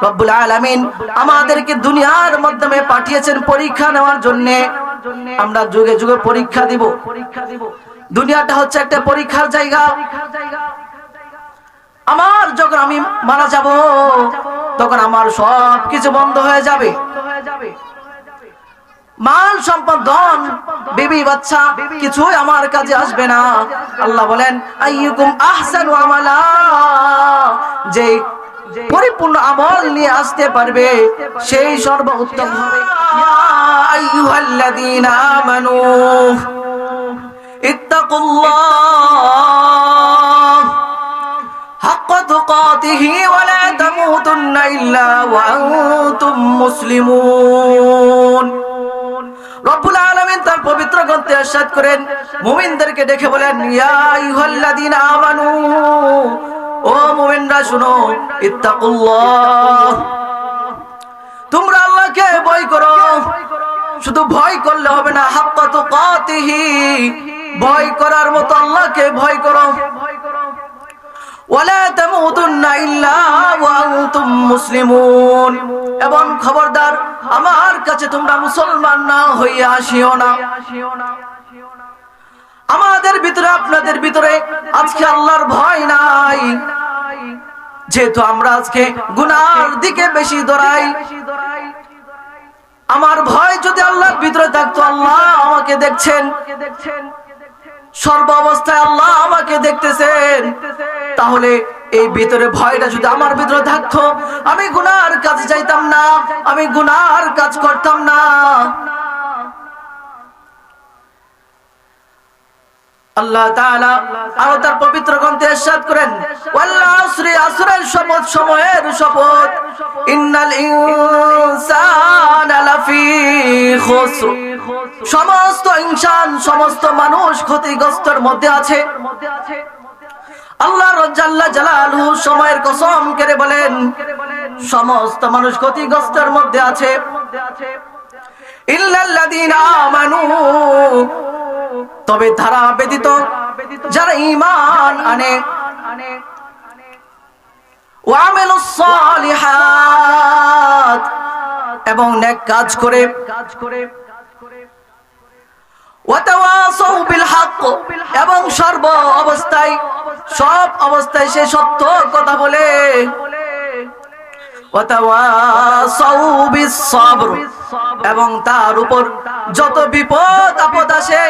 রব্বুল আলামিন আমাদেরকে দুনিয়ার মাধ্যমে পাঠিয়েছেন পরীক্ষা নেওয়ার জন্য। আমরা যুগে যুগে পরীক্ষা দিব। দুনিয়াটা হচ্ছে একটা পরীক্ষার জায়গা। যখন আমি মারা যাব তখন আমার সব কিছু বন্ধ হয়ে যাবে। মাল সম্পদ, ধন, বিবি বাচ্চা কিছুই আমার কাজে আসবে না। আল্লাহ বলেন আইয়ুকুম আহসানু আমালা, যে পরিপূর্ণ আমল নিয়ে আসতে পারবে সেই সর্বোত্তম হবে। ইয়া আইয়ুহাল্লাযীনা আমানু ইত্তাকুল্লাহ হাক্কা তুকাতিহি ওয়া লা তামুতুন্না ইল্লা ওয়া আনতুম মুসলিমুন। রব্বুল আলামিন তার পবিত্র গ্রন্থে ইরশাদ করেন, মুমিনদেরকে ডেকে বলেন ইয়া আইয়ুহাল্লাযীনা আমানু, ও মুমিনরা শুনো, ইত্তাকুল্লাহ, তোমরা আল্লাহকে ভয় করো। শুধু ভয় করলে হবে না, হাক্কা তুকাতিহি, ভয় করার মতো আল্লাহকে ভয় করো। ওয়ালা তামুতুন্না ইল্লা ওয়া আনতুম মুসলিমুন, এবং খবরদার আমার কাছে তোমরা মুসলমান না হইয়া আসিও না। আমাদের ভিতরে, আপনাদের ভিতরে আজকে আল্লাহর ভয় নাই, যেহেতু আমরা আজকে গুনার দিকে বেশি দৌড়াই। আমার ভয় যদি আল্লাহর ভিতরে থাকতো, আল্লাহ আমাকে দেখছেন, সর্ব অবস্থায় আল্লাহ আমাকে দেখতেছেন, তাহলে এই ভিতরে ভয়টা যদি আমার ভিতরে থাকতো, আমি গুনার কাজে যাইতাম না, আমি গুনার কাজ করতাম না। আল্লাহ তাআলা আরো তার পবিত্র গ্রন্থে ইরশাদ করেন, ওয়াল আসরি, আসরের শপথ, সময়ের শপথ, ইন্নাল ইনসানা লাফি খুসর, সমস্ত ইনসান, সমস্ত মানুষ ক্ষতিগ্রস্তের মধ্যে আছে। আল্লাহ জাল্লা জালালুহু সময়ের কসম করে বলেন সমস্ত মানুষ ক্ষতিগ্রস্তের মধ্যে আছে। ইল্লাল্লাযীনা আমানু, তবে তারা ব্যতীত যারা ঈমান আনে, ওয়া আমিলুস সালিহাত, এবং নেক কাজ করে, ওয়া তাওয়াসাউ বিল হক, এবং সর্ব অবস্থায়, সব অবস্থায় সে সত্য কথা বলে, ওয়া তাওয়াসাউ বিস সাবর, এবং তার উপর যত বিপদ আপদ আসে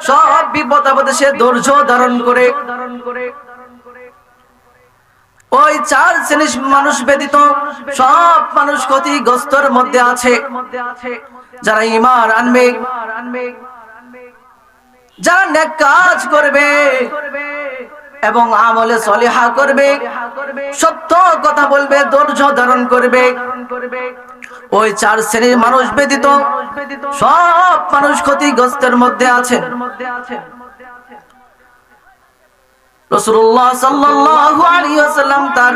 সব বিপদ আপদে সে ধৈর্য ধারণ করে। ওই চার শ্রেণীর মানুষ ব্যতীত সব মানুষ ক্ষতিগ্রস্তের মধ্যে আছে। যারা ঈমান আনবে, যারা নেক কাজ করবে এবং আমলে সলিহা করবে, সত্য কথা বলবে, ধৈর্য ধারণ করবে, ওই চার শ্রেণীর মানুষ ব্যতীত সব মানুষ ক্ষতিগ্রস্তের মধ্যে আছেন। রাসূলুল্লাহ সাল্লাল্লাহু আলাইহি ওয়াসাল্লাম তার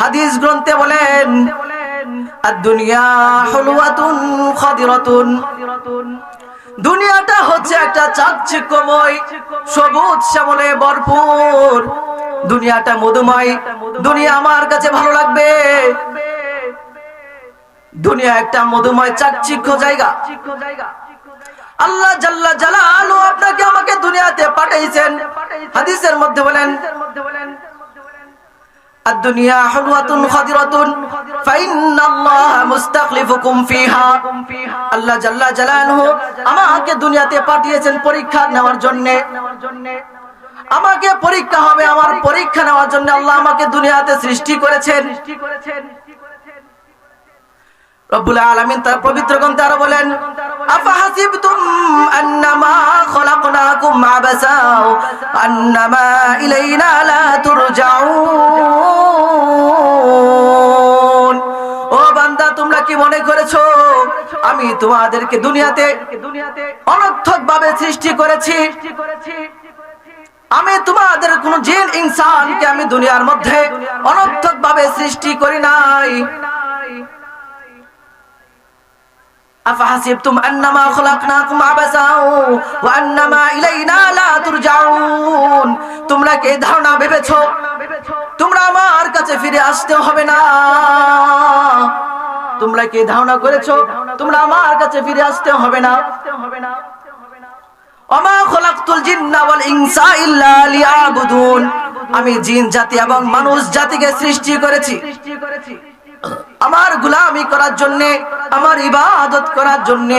হাদিস গ্রন্থে বলেন, আদ-দুনিয়া হুলওয়াতুন খাদিরাতুন, দুনিয়াটা হচ্ছে একটা চাকচিক্যময়, সবুজ শ্যামলে ভরপুর। দুনিয়াটা মধুময়, দুনিয়া আমার কাছে ভালো লাগবে। দুনিয়া একটা মধুময় চাকচিক্য জায়গা। আল্লাহ জাল্লা জালালুহু আপনাকে আমাকে দুনিয়াতে পাঠাইছেন। হাদিসের মধ্যে বলেন, আদ-দুনিয়া হুলওয়াতুন খাদিরাতুন ফাইন্নাল্লাহা মুস্তাখলিফুকুম ফিহা, আল্লাহ জাল্লা জালালুহু আমাকে দুনিয়াতে পাঠিয়েছেন পরীক্ষা নেওয়ার জন্য। আমাকে পরীক্ষা হবে, আমার পরীক্ষা নেওয়ার জন্য আল্লাহ আমাকে দুনিয়াতে সৃষ্টি করেছেন। রব্বুল আলামিন তার পবিত্র গ্রন্থে আরো বলেন, আফাহাসিবতুম আন্নামা খলাকনাকুম আবাসা আন্নামা ইলাইনা লা তুরজাউন, ও বান্দা তোমরা কি মনে করেছো আমি তোমাদেরকে দুনিয়াতে অনর্থকভাবে সৃষ্টি করেছি? আমি তোমাদের কোন জিন ইনসানকে আমি দুনিয়ার মধ্যে অনর্থকভাবে সৃষ্টি করি নাই। আফাহাসিবতুম আন্নামা খলাকনাকুম আবাসা ওয়া আন্নামা ইলাইনা লা তুরজাউন, তোমরা কি ধারণা ভেবেছো তোমরা আমার কাছে ফিরে আসতে হবে না। তোমরা কি ধারণা করেছো তোমরা আমার কাছে ফিরে আসতে হবে না? ওমা খলাকতুল জিন্না ওয়াল ইনসা ইল্লা লিয়াবুদুন, আমি জিন জাতি এবং মানুষ জাতিকে সৃষ্টি করেছি আমার গোলামি করার জন্য, আমার ইবাদত করার জন্য।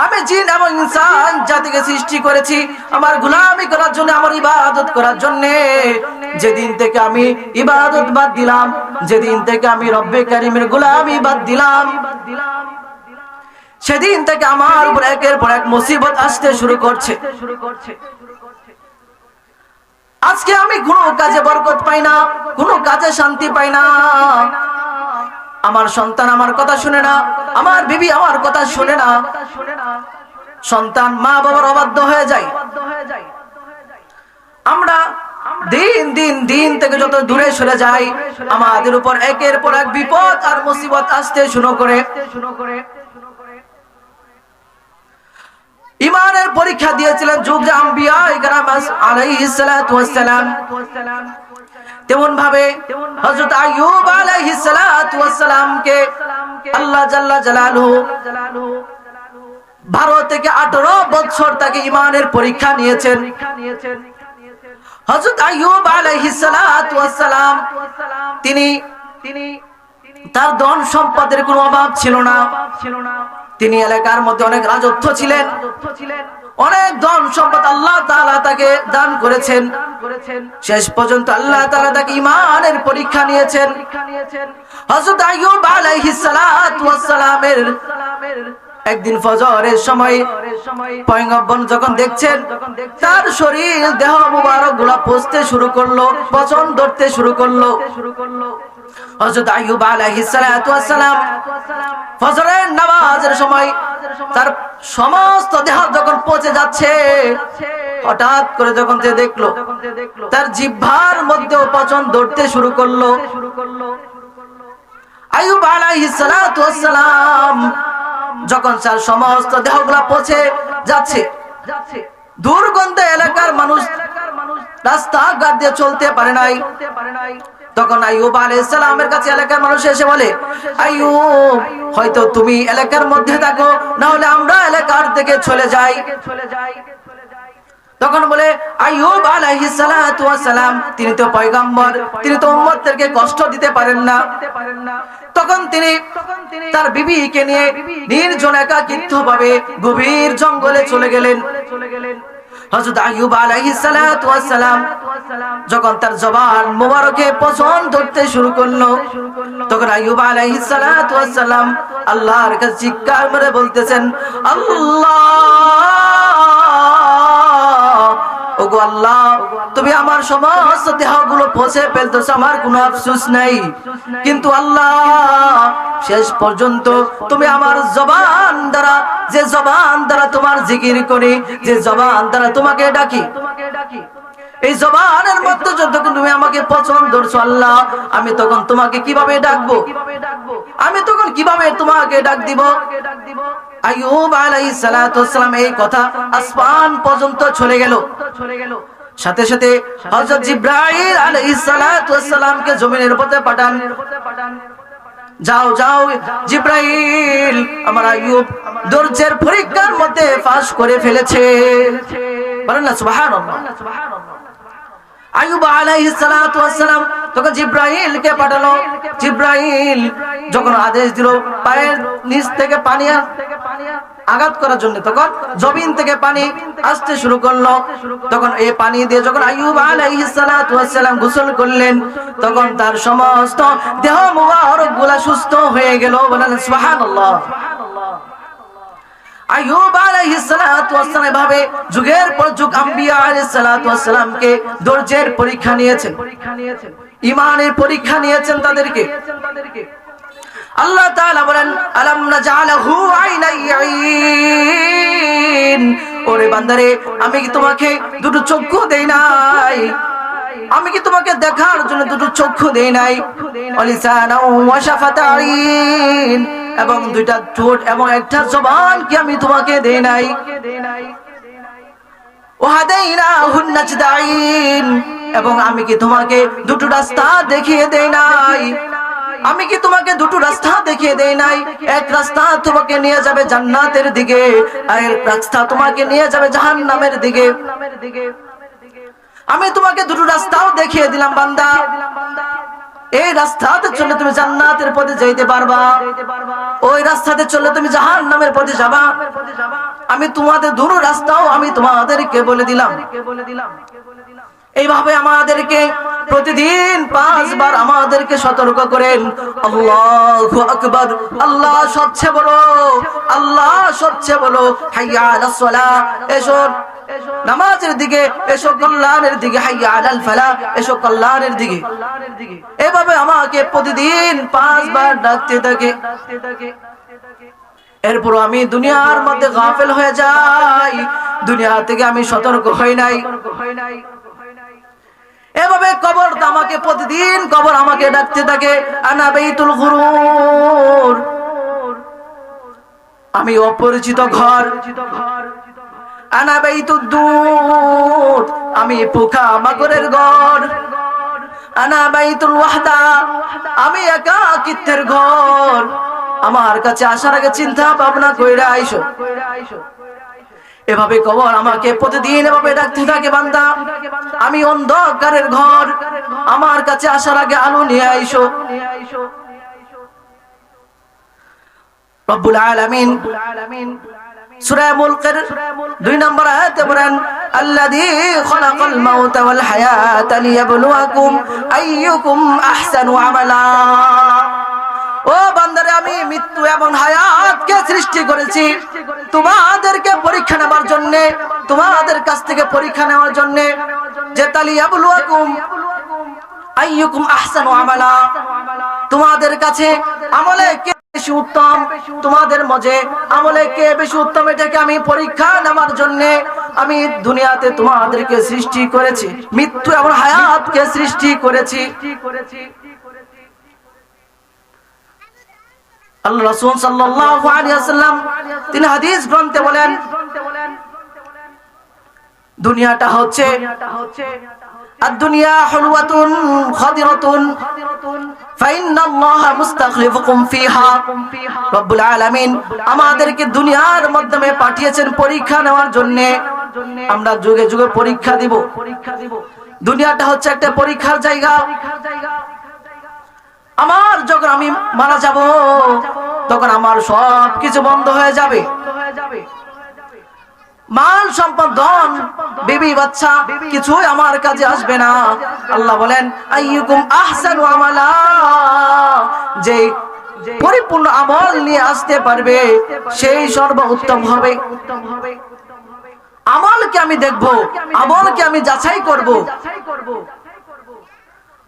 আমি জিন এবং ইনসান জাতিকে সৃষ্টি করেছি আমার গোলামি করার জন্য, আমার ইবাদত করার জন্য। যেদিন থেকে আমি ইবাদত বাদ দিলাম, যেদিন থেকে আমি রব্বে কারীমের গোলামি বাদ দিলাম, সেদিন থেকে আমার উপর একের পর এক মুসিবত আসতে শুরু করছে। আজকে আমি কোনো কাজে বরকত পাই না, কোনো কাজে শান্তি পাই না। আমার সন্তান আমার কথা শুনে না, আমার বিবি আমার কথা শুনে না। সন্তান মা বাবার অবাধ্য হয়ে যায়। আমরা দিন দিন দিন থেকে যত দূরে সরে যাই, আমাদের উপর একের পর এক বিপদ আর মুসিবত আসতে শুরু করে। ইমানের পরীক্ষা দিয়েছিলেন যুগ আম্বিয়া ইকরাম আলাইহিস সালাতু ওয়াস সালাম। তেমন ভাবে হযরত আইয়ুব আলাইহিস সালাতু ওয়াস সালামকে আল্লাহ জাল্লা জালালুহু 12 থেকে 18 বছর তাকে ইমানের পরীক্ষা নিয়েছেন। হযরত আইয়ুব আলাইহিস সালাতু ওয়াস সালাম তিনি তার ধন সম্পদের কোনো অভাব ছিল না। তিনি এলাকার মধ্যে অনেক রাজত্ব ছিলেন, অনেক ধন সম্পদ আল্লাহ তাআলা তাকে দান করেছেন। শেষ পর্যন্ত আল্লাহ তাআলা তাকে ঈমানের পরীক্ষা নিয়েছেন। হযরত আইয়ুব আলাইহিস সালাতু ওয়াস সালামের একদিন ফজরের সময় পয়গম্বর যখন দেখছেন তার শরীর দেহ মুবারক গুলা পচতে শুরু করলো, পচন ধরতে শুরু করলো। হযরত আইয়ুব আলাইহিস সালাতু ওয়াস সালাম ফজরের নামাজের সময় তার সমস্ত দেহ যখন পচে যাচ্ছে, হঠাৎ করে যখন সে দেখলো তার জিহ্বার মধ্যেও পচন ধরতে শুরু করলো। আইয়ুব আলাইহিস সালাতু ওয়াস সালাম যখন তার সমস্ত দেহগুলা পচে যাচ্ছে, দুর্গন্ধে এলাকার মানুষ রাস্তাঘাট দিয়ে চলতে পারে নাই। তখন আইয়ুব আলাইহিস সালামের কাছে এলাকার মানুষ এসে বলে, আইয়ুব হয়তো তুমি এলাকার মধ্যে থাকো, না হলে আমরা এলাকার থেকে চলে যাই। তখন বলে আইয়ুব আলাইহিস সালাতু ওয়াস সালাম তিনি তো পয়গম্বর, তিনি তো উম্মতদেরকে কষ্ট দিতে পারেন না। তখন তিনি তার বিবিকে নিয়ে নির্জন একাকিত্বভাবে গভীর জঙ্গলে চলে গেলেন। হযরত আইয়ুব আলাইহিস সালাতু ওয়াস সালাম যখন তার জবান মোবারকে পচন ধরতে শুরু করলো, তখন আইয়ুব আলাইহিস সালাতু ওয়াস সালাম আল্লাহর কাছে চিৎকার করে বলতেছেন, আল্লাহ ওগো আল্লাহ, তুমি আমার সমস্ত দেহগুলো পচে ফেলতেছো, আমার কোনো আফসোস নাই, কিন্তু আল্লাহ শেষ পর্যন্ত তুমি আমার জবান দ্বারা, যে জবান দ্বারা তোমার জিকির করি, যে জবান দ্বারা তোমাকে ডাকি, এই জবানের মধ্যে যতক্ষণ তুমি আমাকে পছন্দ করছো আল্লাহ, আমি তখন তোমাকে কিভাবে ডাকবো, আমি তখন কিভাবে তোমাকে ডাক দিব। আইয়ুব আলাইহিস সালাতু ওয়াস সালাম এই কথা আসমান পর্যন্ত চলে গেল। সাথে সাথে হযরত জিবরাইল আলাইহিস সালাতু ওয়াস সালামকে জমিনের উপরে পাঠান, যাও যাও জিবরাইল, আমার আইয়ুব ধৈর্যের পরীক্ষার মধ্যে পাস করে ফেলেছে। বলেন না সুবহানাল্লাহ। আইয়ুব আলাইহিস সালাতু ওয়াস সালাম তখন জিবরাইলকে পাঠালো। জিবরাইল যখন আদেশ দিল পায়ের নিচ থেকে পানি আঘাত করার জন্য, তখন জমিন থেকে পানি আসতে শুরু করলো। তখন এই পানি দিয়ে যখন আইয়ুব আলাইহিস সালাতু ওয়াস সালাম গোসল করলেন, তখন তার সমস্ত দেহ মুবারক গুলা সুস্থ হয়ে গেল। বলেন সুবহানাল্লাহ। আইয়ুব আলাইহিস সালাতু ওয়াস সালাম ভাবে যুগের পর যুগ আম্বিয়া আলাইহিস সালাতু ওয়াস সালামকে ধৈর্যের পরীক্ষা নিয়েছেন, ঈমানের পরীক্ষা নিয়েছেন তাদেরকে। আল্লাহ তাআলা বলেন, আলাম নাজআলহু আইনাইন, ওরে বান্দারে আমি কি তোমাকে দুটো চক্ষু দেই নাই, আমি কি তোমাকে দেখার জন্য দুটো চক্ষু দেই নাই, ওয়ালিসানাও ওয়া শাফাতাইন, এবং দুইটা ঠোঁট এবং একটা জবান কি আমি তোমাকে দেই নাই, ওয়াহাদাইনাহুন নাজদাইন, এবং আমি কি তোমাকে দুটো রাস্তা দেখিয়ে দেই নাই? আমি কি তোমাকে দুটো রাস্তা দেখিয়ে দেই নাই? এক রাস্তা তোমাকে নিয়ে যাবে জান্নাতের দিকে, আর এক রাস্তা তোমাকে নিয়ে যাবে জাহান্নামের দিকে। আমি তোমাকে দুটো রাস্তাও দেখিয়ে দিলাম বান্দা, এই রাস্তাতে চললে তুমি জান্নাতের পথে যাইতে পারবা, ওই রাস্তাতে চললে তুমি জাহান্নামের পথে যাবা। আমি তোমাদের দুটো রাস্তাও আমি তোমাদেরকে বলে দিলাম। এইভাবে আমাদেরকে প্রতিদিন 5 বার আমাদেরকে সতর্ক করেন। আল্লাহু আকবার, আল্লাহ সবচেয়ে বড়, আল্লাহ সবচেয়ে বড়। হাইয়া আলাস সালাহ, এসো নামাজের দিকে, এসো কল্যাণের দিকে। হাইয়া আলাল ফালাহ, এসো কল্যাণের দিকে। এভাবে আমাকে প্রতিদিন 5 বার ডাকতে থাকে। এরপর আমি দুনিয়ার মধ্যে গাফেল হয়ে যাই, দুনিয়া থেকে আমি সতর্ক হই নাই। এভাবে কবর আমাকে প্রতিদিন কবর আমাকে ডাকতে থাকে। আনা বাইতুল গুরুর, আমি অপরিচিত ঘর। আনা বাইতুদ দুর, আমি পোকা মাকড়ের ঘর। আনা বাইতুল ওয়াহদা, আমি একাকিত্বের ঘর। আমার কাছে আসার আগে চিন্তা ভাবনা কইরা আইসো। এভাবে কবর আমাকে প্রতিদিন এভাবে ডাকতে থাকে, বান্দা আমি অন্ধকারের ঘর, আমার কাছে আসার আগে আলো নিয়ে আইসো। রব্বুল আলামিন সূরা মুলকের 2 নম্বর আয়াতে বলেন, আল্লাযী খালাকাল মাউতা ওয়াল হায়াতা লিয়াবলুয়াকুম আইয়ুকুম আহসানু আমালা। ও বান্দারে, আমি মৃত্যু এবং হায়াতকে সৃষ্টি করেছি তোমাদেরকে পরীক্ষা নেওয়ার জন্য, তোমাদের কাছ থেকে পরীক্ষা নেওয়ার জন্য। যে লিয়াবলুয়াকুম আইয়ুকুম আহসানু আমালা, তোমাদের কাছে আমলে কে বেশি উত্তম, তোমাদের মধ্যে আমলে কে বেশি উত্তম, এটাকে আমি পরীক্ষা নেওয়ার জন্য আমি দুনিয়াতে তোমাদেরকে সৃষ্টি করেছি, মৃত্যু এবং হায়াতকে সৃষ্টি করেছি। আল্লাহ রাসূল সাল্লাল্লাহু আলাইহি ওয়াসাল্লাম তিনি হাদিস গ্রন্থে বলেন, দুনিয়াটা হচ্ছে আদ-দুনিয়া হুলওয়াতুন খাদিরাতুন ফাইন্নাল্লাহা মুস্তাখলিফুকুম ফিহা। রব্বুল আলামিন আমাদেরকে দুনিয়ার মাধ্যমে পাঠিয়েছেন পরীক্ষা নেওয়ার জন্য। আমরা যুগে যুগে পরীক্ষা দিব। দুনিয়াটা হচ্ছে একটা পরীক্ষার জায়গা। আমার যখন আমি মারা যাব, তখন আমার সব কিছু বন্ধ হয়ে যাবে। মাল সম্পদ, ধন, বিবি বাচ্চা কিছুই আমার কাছে আসবে না। আল্লাহ বলেন, আইয়ুকুম আহসানু আমালা, যে পরিপূর্ণ আমল নিয়ে আসতে পারবে সেই সর্বোত্তম হবে। আমলকে আমি দেখব, আমলকে আমি যাচাই করব।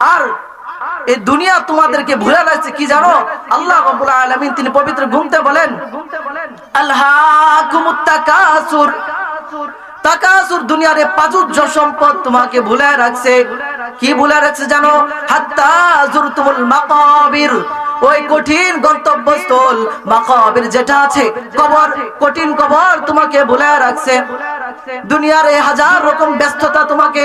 আর এই দুনিয়া তোমাদেরকে ভুলে রাখছে কি জানো? আল্লাহ রাব্বুল আলামিন তিনি পবিত্র গ্রন্থে বলেন, আলহাকুমুত তাকাসুর, তাকাসুর দুনিয়ার প্রাচুর্য সম্পদ তোমাকে ভুলে রাখছে। কি ভুলে রাখছে জানো? হাত্তা যুরতুমুল মাকাবির, ওই কঠিন গন্তব্যস্থল মাকাবির যেটা আছে, কবর, কঠিন কবর তোমাকে ভুলে রাখছে। দুনিয়ার এই হাজার রকম ব্যস্ততা তোমাকে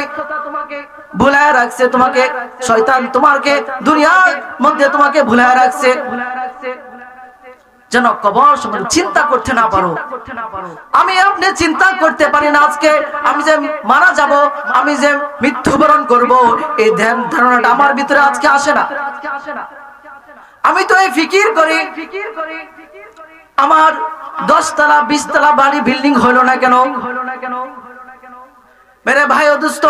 ভুলে রাখছে, তোমাকে শয়তান তোমাকে দুনিয়ার মধ্যে তোমাকে ভুলে রাখছে, যেন কবর সম্বন্ধে চিন্তা করতে না পারো। আমি আপনি চিন্তা করতে পারি না আজকে আমি যে মারা যাব, আমি যে মৃত্যুবরণ করব, এই ধারণাটা আমার ভিতরে আজকে আসে না। আমি তো এই ফিকির করি, আমার 10 তলা 20 তলা বাড়ি বিল্ডিং হলো না কেন? মেরে ভাই ও দোস্ত,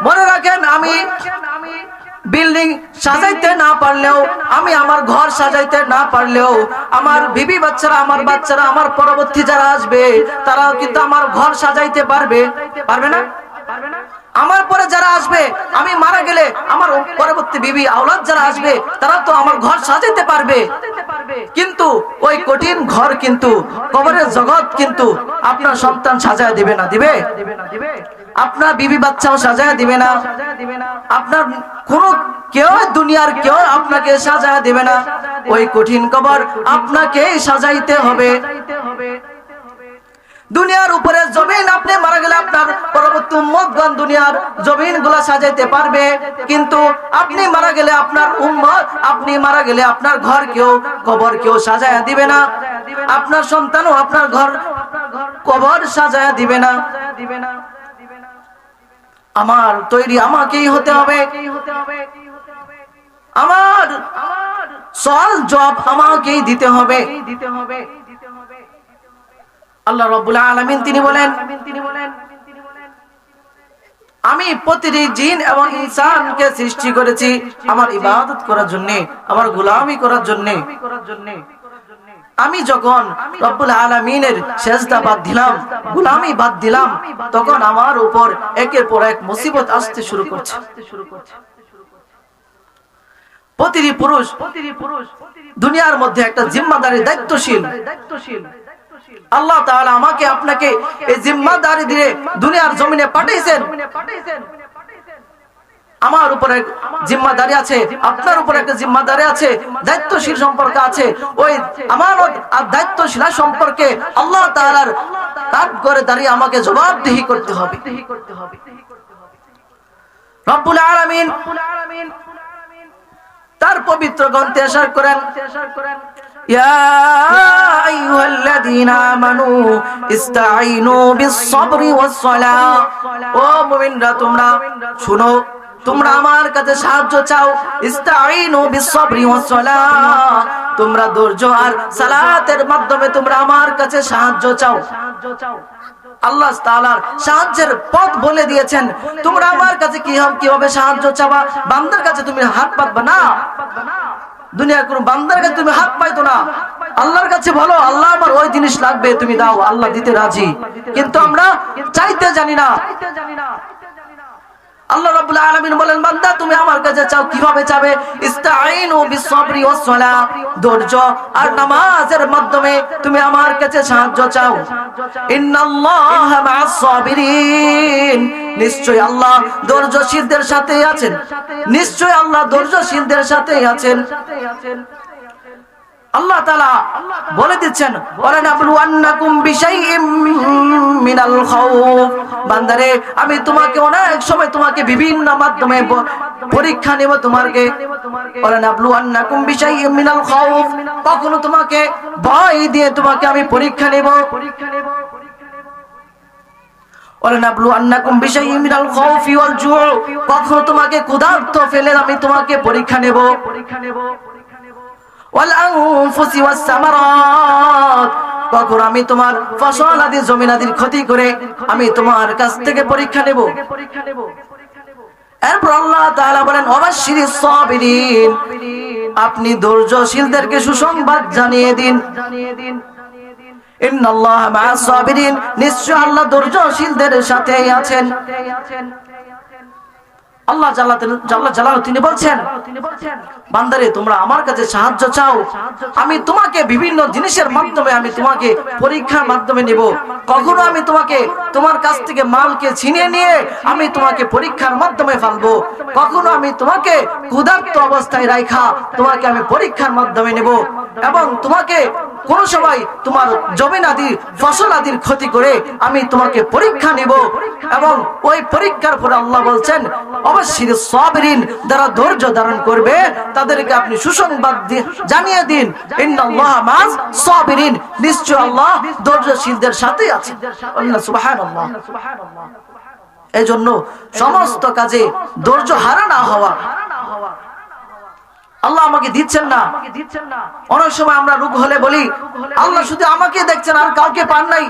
মনে রাখেন, আমি বিল্ডিং সাজাইতে না পারলেও, আমি আমার ঘর সাজাইতে না পারলেও, আমার বিবি বাচ্চারা, আমার বাচ্চারা, আমার পরবর্তী যারা আসবে তারাও কিন্তু আমার ঘর সাজাইতে পারবে, পারবে না? আমার পরে যারা আসবে, আমি মারা গেলে আমার পরবর্তী বিবি আওলাদ যারা আসবে তারা তো আমার ঘর সাজাইতে পারবে। কিন্তু ওই কঠিন ঘর কিন্তু কবরের জগৎ কিন্তু আপনার সন্তান সাজায় দিবে না, দিবে? আপনার বিবি বাচ্চাও সাজায় দিবে না, আপনার কোন কেউ দুনিয়ার কেউ আপনাকে সাজায় দিবে না। ওই কঠিন কবর আপনাকেই সাজাইতে হবে। দুনিয়ার উপরে জমিন আপনি মারা গেলে আপনার পরবর্তী উম্মতগণ দুনিয়ার জমিনগুলো সাজাইতে পারবে, কিন্তু আপনি মারা গেলে আপনার উম্মত, আপনি মারা গেলে আপনার ঘর কেউ, কবর কেউ সাজায়া দিবে না। আপনার সন্তানও আপনার ঘর, কবর সাজায়া দিবে না। আমার তৈরি আমাকেই হতে হবে, আমার সওয়াল জবাব আমাকেই দিতে হবে। আল্লাহ রাব্বুল আলামিন তিনি বলেন, আমি প্রতিটি জিন এবং ইনসানকে সৃষ্টি করেছি আমার ইবাদত করার জন্য, আমার গোলামি করার জন্য। আমি যখন রব্বুল আলামিনের সেজদা বাদ দিলাম, গোলামি বাদ দিলাম, তখন আমার উপর একের পর এক মুসিবত আসতে শুরু করছে। প্রতিটি পুরুষ দুনিয়ার মধ্যে একটা জিম্মাদারি, দায়িত্বশীল। আল্লাহ তাআলা আমাকে আপনাকে এই জিম্মাদারি দিয়ে দুনিয়ার জমিনে পাঠিয়েছেন। আমার উপরে জিম্মাদারি আছে, আপনার উপরে একটা জিম্মাদারি আছে, দায়িত্বশীল সম্পর্ক আছে। ওই আমানত আর দায়িত্বশীল সম্পর্কে আল্লাহ তাআলার কাঠ করে দাঁড়িয়ে আমাকে জবাবদিহি করতে হবে। রব্বুল আলামিন তার পবিত্র গ্রন্থে ইরশাদ করেন, ইয়া আইয়ুহাল্লাযীনা আমানু ইসতাঈনু বিস-সাবরি ওয়াস-সালাহ। ও মুমিনরা তোমরা শুনো, তোমরা আমার কাছে সাহায্য চাও। ইসতাঈনু বিস-সাবরি ওয়াস-সালাহ, তোমরা ধৈর্য আর সালাতের মাধ্যমে তোমরা আমার কাছে সাহায্য চাও। আল্লাহ তাআলার সাহায্যের পথ বলে দিয়েছেন। তোমরা আমার কাছে কিভাবে সাহায্য চাওয়া? বান্দার কাছে তুমি হাত পাতবা না। দুনিয়ার কোন বান্দার কাছে তুমি হাত পাইতো না। আল্লাহর কাছে বলো, আল্লাহ আমার ওই জিনিস লাগবে, তুমি দাও। আল্লাহ দিতে রাজি, কিন্তু আমরা চাইতে জানি না। আল্লাহ রাব্বুল আলামিন বলেন, বান্দা তুমি আমার কাছে চাও, কিভাবে চাবে? ইসতাঈনু বিস-সাবরি ওয়াস-সালাহ, ধৈর্য আর নামাজের মাধ্যমে তুমি আমার কাছে সাহায্য চাও। ইন্নাল্লাহা মা'আস-সাবিরিন, নিশ্চয় আল্লাহ ধৈর্যশীলদের সাথে আছেন। নিশ্চয় আল্লাহ ধৈর্যশীলদের সাথে আছেন। আল্লাহ তাআলা বলে দিচ্ছেন, ওয়ালানাবলুওয়ান্নাকুম বিশাইইম মিনাল খাউফ, বান্দারে আমি তোমাকে অনেক সময় তোমাকে বিভিন্ন মাধ্যমে পরীক্ষা নেব। তোমাকে ওয়ালানাবলুওয়ান্নাকুম বিশাইইম মিনাল খাউফ, কখনো তোমাকে ভয় দিয়ে তোমাকে আমি পরীক্ষা নেব। ওয়ালানাবলুওয়ান্নাকুম বিশাইইম মিনাল খাউফি ওয়াল জুউ, কখনো তোমাকে ক্ষুধার্ত ফেলে আমি তোমাকে পরীক্ষা নেব। ওয়াল-আনফুসি ওয়াস-সামারাত, কখন আমি তোমার ফসল আদি জমিন আদির ক্ষতি করে আমি তোমার কাছ থেকে পরীক্ষা নেব। এরপর আল্লাহ তাআলা বলেন, ওয়াবাশশিরিস সাবিরিন, আপনি ধৈর্যশীলদেরকে সুসংবাদ জানিয়ে দিন। ইন্নাল্লাহা মা'আস-সাবিরিন, নিশ্চয় আল্লাহ ধৈর্যশীলদের সাথে আছেন। আল্লাহ জাল্লা জালালু তিনি বলছেন, বান্দারে তোমরা আমার কাছে সাহায্য চাও, আমি তোমাকে বিভিন্ন জিনিসের মাধ্যমে আমি তোমাকে পরীক্ষার মাধ্যমে নিব। কখনো আমি তোমাকে তোমার কাছ থেকে মালকে ছিনিয়ে নিয়ে আমি তোমাকে পরীক্ষার মাধ্যমে ফেলবো। কখনো আমি তোমাকে ক্ষুধার্ত অবস্থায় রাখা তোমাকে আমি পরীক্ষার মাধ্যমে নেব, এবং তোমাকে কোন সময় তোমার জমিন আদি ফসল আদির ক্ষতি করে আমি তোমাকে পরীক্ষা নিব। এবং ওই পরীক্ষার পরে আল্লাহ বলছেন, অবশ্যই সাবিরিন, যারা ধৈর্য ধারণ করবে তাদেরকে আপনি সুসংবাদ জানিয়ে দিন। ইন্নাল্লাহা মা'আস সাবিরিন, নিশ্চয় আল্লাহ ধৈর্যশীলদের সাথে আছেন। আল্লাহ সুবহানাল্লাহ। এজন্য সমস্ত কাজে ধৈর্য হারা না হওয়া। আল্লাহ আমাকে দিচ্ছেন না। অনেক সময় আমরা রোগ হলে বলি, আল্লাহ শুধু আমাকে দেখছেন আর কাউকে পান নাই।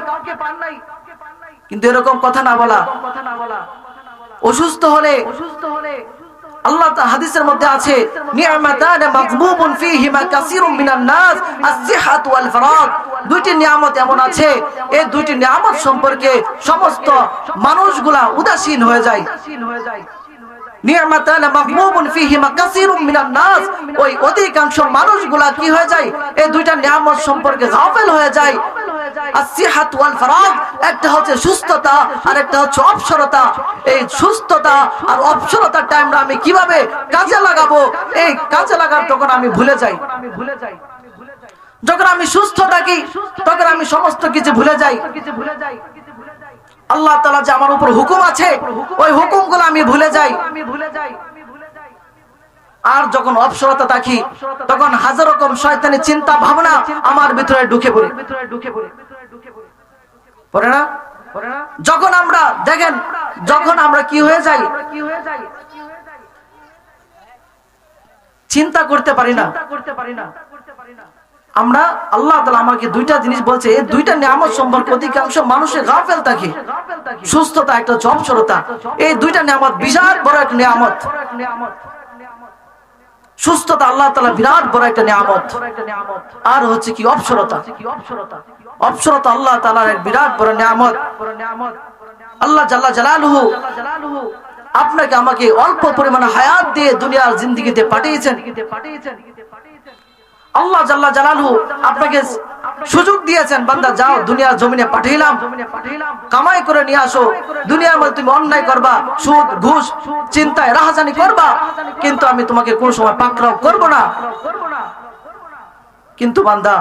কিন্তু এরকম কথা না বলা। অসুস্থ হলে আল্লাহ হাদিসের মধ্যে আছে, নি'মাতান মাগবুবুন ফীহিমা কাসীরুম মিনান নাস, আস-সিহহাতু ওয়াল ফারাগ, দুইটি নিয়ামত এমন আছে, এই দুইটি নিয়ামত সম্পর্কে সমস্ত মানুষগুলা উদাসীন হয়ে যায়। নি'মাতান মাগবুবুন ফীহিমা কাসীরুম মিনান নাস, ওই অধিকাংশ মানুষগুলা কি হয়ে যায়? এই দুইটা নিয়ামত সম্পর্কে গাফেল হয়ে যায়। as-sihat wal farag, একটা হচ্ছে সুস্থতা আর একটা হচ্ছে অবসরতা। এই সুস্থতা আর অবসরতার টাইমটা আমি কিভাবে কাজে লাগাবো, এই কাজে লাগার তখন আমি ভুলে যাই। যখন আমি সুস্থ থাকি তখন আমি সমস্ত কিছু ভুলে যাই। আল্লাহ তাআলা যে আমার উপর হুকুম আছে ওই হুকুমগুলো আমি ভুলে যাই। আর যখন অবসরতা থাকি তখন হাজার রকম শয়তানি চিন্তা ভাবনা আমার ভিতরে ঢুকে পড়ে না। যখন আমরা দেখেন, যখন আমরা কি হয়ে যাই, চিন্তা করতে পারি না আমরা। আল্লাহ তাআলা আমাকে দুইটা জিনিস বলছে, এই দুইটা নিয়ামত সম্পর্কে অধিকাংশ মানুষের গাফেল থাকে। সুস্থতা একটা অবসরতা, এই দুইটা নিয়ামত বিশাল বড় একটা নিয়ামত। সুস্থতা আল্লাহ তাআলা বিরাট বড় একটা নিয়ামত। আর হচ্ছে কি অবসরতা। অবসরতা আল্লাহ তাআলার এক বিরাট বড় নিয়ামত। আল্লাহ জাল্লা জালালুহু আপনাকে আমাকে অল্প পরিমাণে হায়াত দিয়ে দুনিয়ার জিন্দেগিতে পাঠিয়েছেন। আল্লাহ জাল্লা জালালুহু আপনাকে সুযোগ দিয়েছেন, বান্দা যাও দুনিয়ার জমিনে পাঠাইলাম, কামাই করে নিয়ে আসো। দুনিয়ার মধ্যে তুমি অন্যায় করবা, সুদ ঘুষ চিন্তায় রাহাজানি করবা, কিন্তু আমি তোমাকে কোন সময় পাকড়াও করব না। কিন্তু বান্দা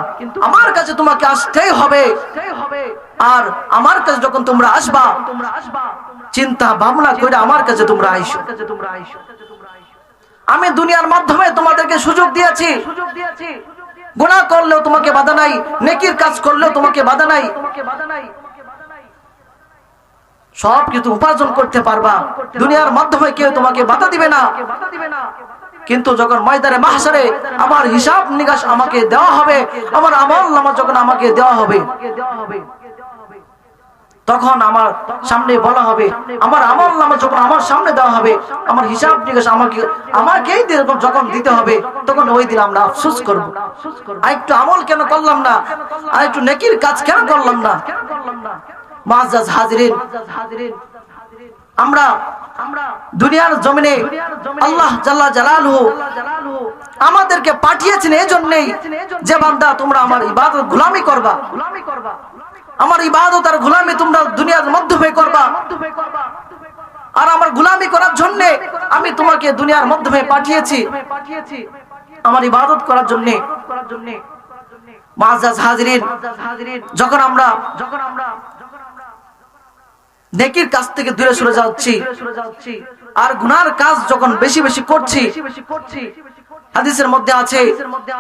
আমার কাছে তোমাকে আসতেই হবে। আর আমার কাছে যখন তোমরা আসবা, চিন্তা ভাবনা করে আমার কাছে তোমরা আইসো। আমি দুনিয়ার মাধ্যমে তোমাদেরকে সুযোগ দিয়েছি। গুনাহ করলেও তোমাকে বাধা নাই, নেকির কাজ করলেও তোমাকে বাধা নাই, সব কিছু উপার্জন করতে পারবা। দুনিয়ার মাধ্যমে কেউ তোমাকে বাধা দিবে না। কিন্তু যখন ময়দানে মাহশারে আমার হিসাব নিকাশ আমাকে দেওয়া হবে, আমার আমলনামা যখন আমাকে দেওয়া হবে, তখন আমার সামনে বলা হবে, আমার আমলনামা যখন আমার সামনে দেওয়া হবে, আমার হিসাব নিকাশ আমাকেই যখন দিতে হবে, তখন ওই দিন আমরা আফসোস করব, আর একটু আমল কেন করলাম না, আর একটু নেকির কাজ কেন করলাম না। মুআজ্জাজ হাজিরিন, আমরা দুনিয়ার জমিনে আল্লাহ জাল্লা জালালুহু আমাদেরকে পাঠিয়েছেন এই জন্যই যে বান্দা তোমরা আমার ইবাদত গোলামি করবা। আমার ইবাদত আর গোলামি তোমরা দুনিয়ার মাধ্যমে করবা। আর আমার গোলামি করার জন্য আমি তোমাকে দুনিয়ার মাধ্যমে পাঠিয়েছি, আমার ইবাদত করার জন্য। মুআজ্জাজ হাজিরিন, যখন আমরা নেকির কাজ থেকে দূরে সরে যাচ্ছি আর গুনার কাজ যখন বেশি বেশি করছি, হাদিসের মধ্যে আছে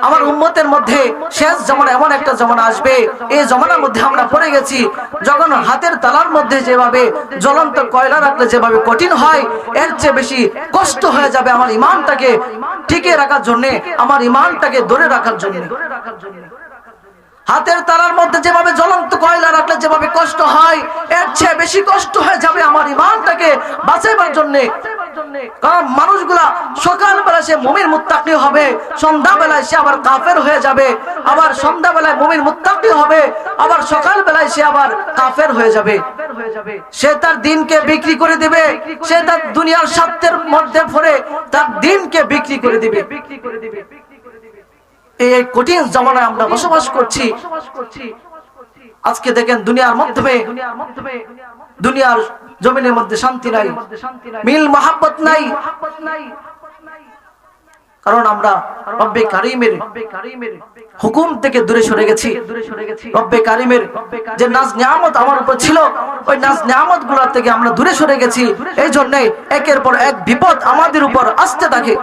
আমার উম্মতের মধ্যে শেষ জামানা এমন একটা জামানা আসবে, এই জামানার মধ্যে আমরা পড়ে গেছি, যখন হাতের তালার মধ্যে যেভাবে জ্বলন্ত কয়লা রাখলে যেভাবে কঠিন হয়, এর চেয়ে বেশি কষ্ট হয়ে যাবে আমার ঈমানটাকে টিকে রাখার জন্য, আমার ঈমানটাকে ধরে রাখার জন্য। হাতের তালার মধ্যে যেভাবে জ্বলন্ত কয়লা রাখলে যেভাবে কষ্ট হয়, এর চেয়ে বেশি কষ্ট হয়ে যাবে আমার ঈমানটাকে বাঁচাবার জন্য। কারণ মানুষগুলা সকালবেলা সে মুমিন মুত্তাকি হবে, সন্ধ্যাবেলায় সে আবার কাফের হয়ে যাবে, আবার সন্ধ্যাবেলায় মুমিন মুত্তাকি হবে, আবার সকালবেলায় সে আবার কাফের হয়ে যাবে। সে তার দিনকে বিক্রি করে দিবে, সে তার দুনিয়ার স্বার্থের মধ্যে পড়ে তার দিনকে বিক্রি করে দিবে। এই কঠিন জামানায় আমরা বসবাস করছি। আজকে দেখেন দুনিয়ার মাধ্যমে দুনিয়ার জমিনের মধ্যে শান্তি নাই, মিল মহাব্বত নাই, কারণ আমরা রব্বে কারীমের হুকুম থেকে দূরে সরে গেছি। রব্বে কারীমের যে নাজ নিয়ামত আমার উপর ছিল, ওই নাজ নিয়ামত গুলোর থেকে আমরা দূরে সরে গেছি। এই জন্য একের পর এক বিপদ আমাদের উপর আসতে থাকে।